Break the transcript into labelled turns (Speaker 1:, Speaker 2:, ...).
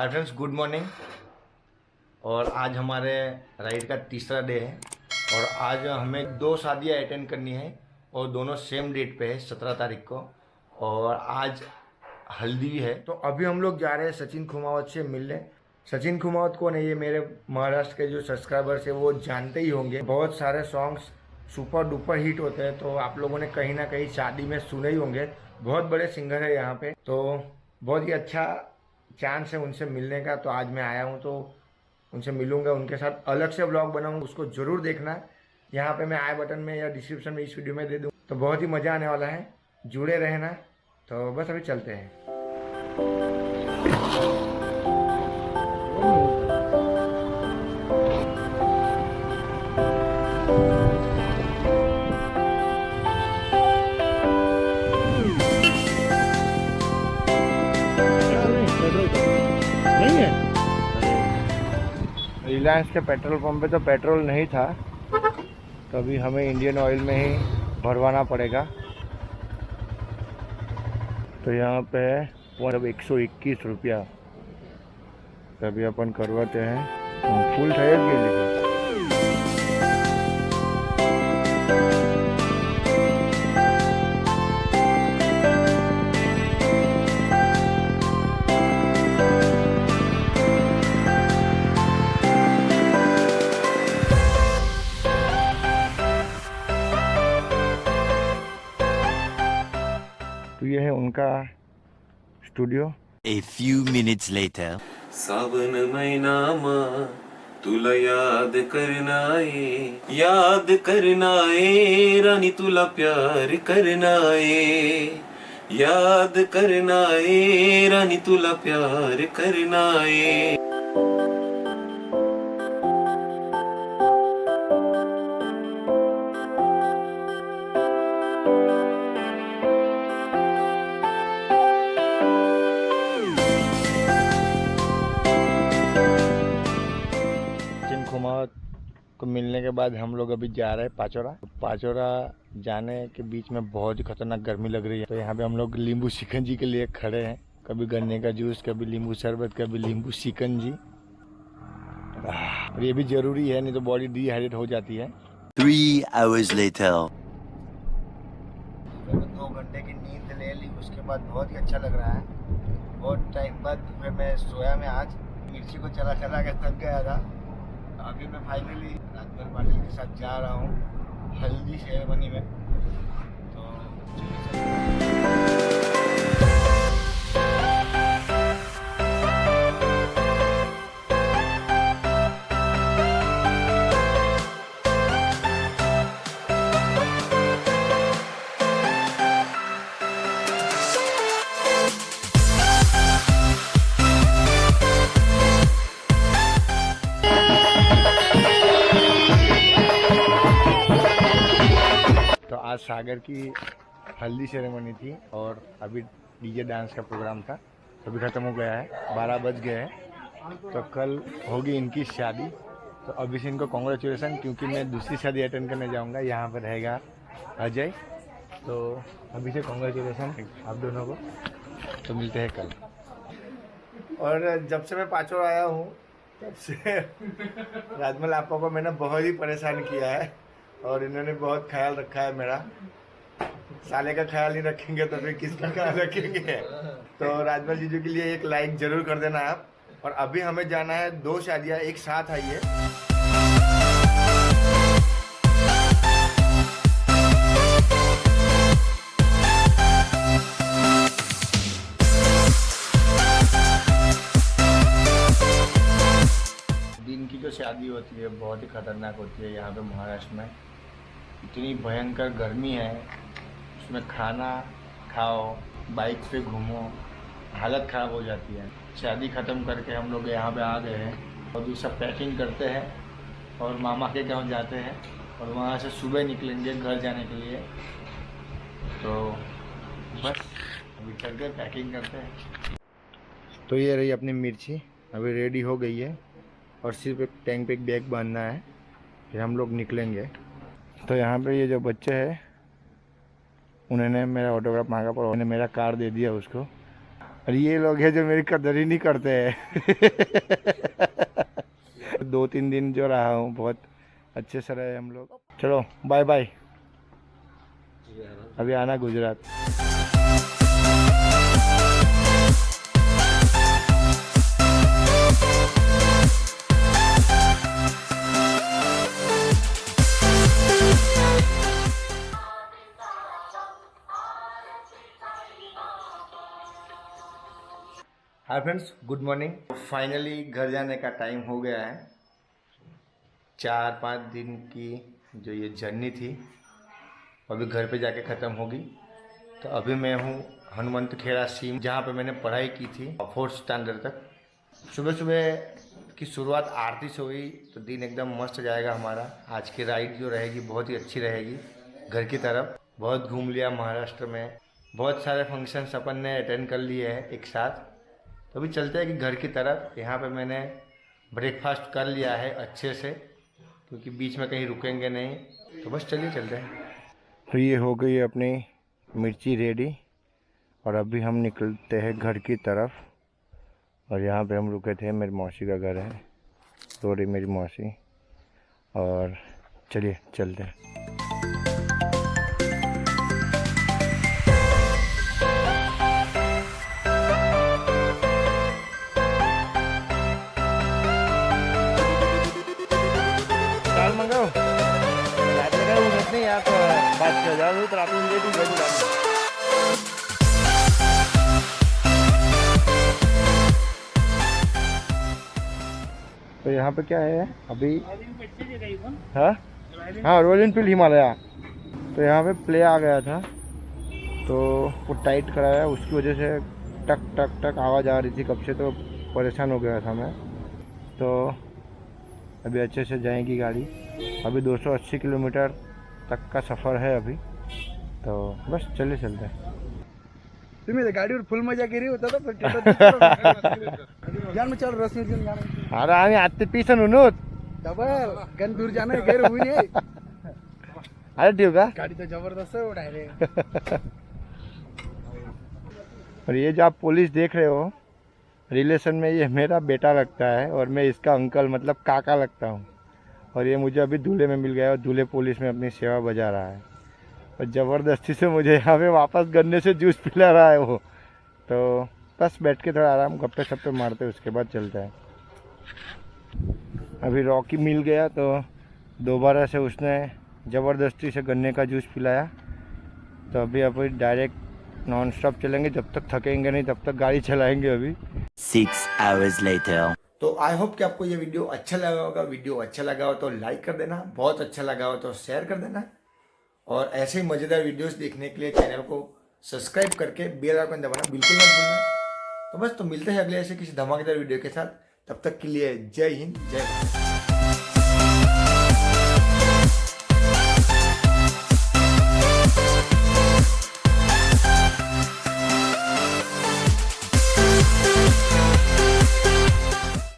Speaker 1: Hi friends, good morning. और आज हमारे राइड का तीसरा डे है और आज हमें 2 शादियाँ अटेंड करनी है और दोनों सेम डेट पे है, 17 तारीख को। और आज हल्दी भी है। तो अभी हम लोग जा रहे हैं सचिन खुमावत से मिलने। सचिन खुमावत कौन है? ये मेरे महाराष्ट्र के जो सब्सक्राइबर्स है वो जानते ही होंगे। बहुत सारे सॉन्ग्स सुपर डुपर हिट होते हैं, तो आप लोगों ने कहीं ना कहीं शादी में सुने ही होंगे। बहुत बड़े सिंगर है यहाँ पे, तो बहुत ही अच्छा चांस है उनसे मिलने का। तो आज मैं आया हूँ तो उनसे मिलूंगा, उनके साथ अलग से व्लॉग बनाऊंगा, उसको जरूर देखना। यहाँ पे मैं आई बटन में या डिस्क्रिप्शन में इस वीडियो में दे दूँ, तो बहुत ही मज़ा आने वाला है, जुड़े रहना। तो बस अभी चलते हैं। रिलायंस के पेट्रोल पंप पे तो पेट्रोल नहीं था, तो अभी हमें इंडियन ऑयल में ही भरवाना पड़ेगा। तो यहाँ पे 121 रुपया। तभी अपन करवाते हैं, फुल टायर के लिए। तो ये है उनका studio.
Speaker 2: A few minutes later.
Speaker 3: सावन महिनामा तुला याद करना ए रानी, तुला प्यार करना याद करना ए रानी, तुला प्यार करना ए।
Speaker 1: खुमावत को मिलने के बाद हम लोग अभी जा रहे हैं पाचोरा। पाचोरा जाने के बीच में बहुत ही खतरनाक गर्मी लग रही है, तो यहाँ पे हम लोग नींबू शिकंजी के लिए खड़े हैं। कभी गन्ने का जूस, कभी नींबू शरबत, कभी नींबू शिकंजी। और ये भी जरूरी है, नहीं तो बॉडी डिहाइड्रेट हो जाती है।
Speaker 2: 3 hours later.
Speaker 1: 2 घंटे की नींद ले ली, उसके बाद बहुत ही अच्छा लग रहा है। बहुत टाइम बाद फिर मैं सोया में आज मिर्ची को चला चला के थक गया था। अभी मैं फाइनली राजभर पाटिल के साथ जा रहा हूँ हल्दी सेरेमनी में। तो आज सागर की हल्दी सेरेमनी थी और अभी डीजे डांस का प्रोग्राम था, तो अभी ख़त्म हो गया है। 12 बज गए हैं, तो कल होगी इनकी शादी। तो अभी से इनको कॉन्ग्रेचुलेसन, क्योंकि मैं दूसरी शादी अटेंड करने जाऊंगा, यहाँ पर रहेगा अजय। तो अभी से कॉन्ग्रेचुलेसन आप दोनों को। तो मिलते हैं कल। और जब से मैं पाचोर आया हूँ तब से राजमल आपा को मैंने बहुत ही परेशान किया है और इन्होंने बहुत ख्याल रखा है मेरा। साले का ख्याल नहीं रखेंगे तो फिर किसका ख्याल रखेंगे? तो राजमल जीजू के लिए एक लाइक जरूर कर देना आप। और अभी हमें जाना है 2 शादियाँ एक साथ आई है। दिन की जो शादी होती है बहुत ही खतरनाक होती है। यहाँ पे महाराष्ट्र में इतनी भयंकर गर्मी है, उसमें खाना खाओ, बाइक पे घूमो, हालत ख़राब हो जाती है। शादी ख़त्म करके हम लोग यहाँ पे आ गए हैं और दूसरा पैकिंग करते हैं और मामा के गांव जाते हैं और वहाँ से सुबह निकलेंगे घर जाने के लिए। तो बस अभी चल के पैकिंग करते हैं। तो ये रही अपनी मिर्ची, अभी रेडी हो गई है और सिर्फ एक टैंक पे एक बैग बांधना है, फिर हम लोग निकलेंगे। तो यहाँ पे ये जो बच्चे हैं उन्होंने मेरा ऑटोग्राफ मांगा, पर उन्होंने मेरा कार्ड दे दिया उसको। और ये लोग हैं जो मेरी कदर ही नहीं करते हैं। 2-3 दिन जो रहा हूँ बहुत अच्छे से रहे हम लोग। चलो बाय बाय, अभी आना Gujarat. Hi friends, good morning. Finally घर जाने का टाइम हो गया है। 4-5 दिन की जो ये जर्नी थी अभी घर पे जाके ख़त्म होगी। तो अभी मैं हूँ हनुमंत खेड़ा सीम, जहाँ पे मैंने पढ़ाई की थी 4th स्टैंडर्ड तक। सुबह सुबह की शुरुआत आरती से हुई तो दिन एकदम मस्त जाएगा हमारा। आज की राइड जो रहेगी बहुत ही अच्छी रहेगी घर की तरफ। बहुत घूम लिया महाराष्ट्र में, बहुत सारे फंक्शंस अपन ने अटेंड कर लिए हैं एक साथ। तो अभी चलते हैं कि घर की तरफ। यहाँ पे मैंने ब्रेकफास्ट कर लिया है अच्छे से, क्योंकि बीच में कहीं रुकेंगे नहीं। तो बस चलिए चलते हैं। तो ये हो गई अपनी मिर्ची रेडी और अभी हम निकलते हैं घर की तरफ। और यहाँ पे हम रुके थे, मेरी मौसी का घर है, सॉरी मेरी मौसी। और चलिए चलते हैं। मंगाओ रात में उन्नत नहीं आप बात कर जाओ तो रात में लेट हो गई। तो यहाँ पे क्या है अभी? हाँ हाँ, रॉयल एनफील्ड हिमालय। तो यहाँ पे प्ले आ गया था तो वो टाइट कराया, उसकी वजह से टक टक टक आवाज़ आ रही थी कब से, तो परेशान हो गया था मैं। तो अभी अच्छे से जाएगी गाड़ी। अभी 280 किलोमीटर तक का सफ़र है अभी, तो बस चले चलते हैं।
Speaker 4: तुम्ही त्या गाडीवर फुल मजा केली होता तो जान चल रस्ते जान
Speaker 1: अरे आम्ही आत्ते पिसन हुनूत
Speaker 4: डबल गन दूर जाना है गैर हुई नहीं।
Speaker 1: अरे ठीक का
Speaker 4: गाड़ी तो जबरदस्त है वो डायरेक्ट।
Speaker 1: और ये जो आप पुलिस देख रहे हो रिलेशन में, ये मेरा बेटा लगता है और मैं इसका अंकल मतलब काका लगता हूँ। और ये मुझे अभी दूल्हे में मिल गया और दूल्हे पुलिस में अपनी सेवा बजा रहा है और ज़बरदस्ती से मुझे यहाँ पे वापस गन्ने से जूस पिला रहा है वो। तो बस बैठ के थोड़ा आराम गप्पे शप्पे मारते उसके बाद चलता है। अभी रॉकी मिल गया तो दोबारा से उसने ज़बरदस्ती से गन्ने का जूस पिलाया। तो अभी डायरेक्ट नॉन स्टॉप चलेंगे, जब तक थकेंगे नहीं तब तक गाड़ी चलाएंगे अभी।
Speaker 2: 6 hours later.
Speaker 1: तो आई होप कि आपको ये वीडियो अच्छा लगा होगा। वीडियो अच्छा लगा हो तो लाइक कर देना, बहुत अच्छा लगा हो तो शेयर कर देना। और ऐसे ही मज़ेदार वीडियोस देखने के लिए चैनल को सब्सक्राइब करके बेल आइकन दबाना बिल्कुल मत भूलना। तो बस तो मिलते हैं अगले ऐसे किसी धमाकेदार वीडियो के साथ। तब तक के लिए जय हिंद, जय भारत।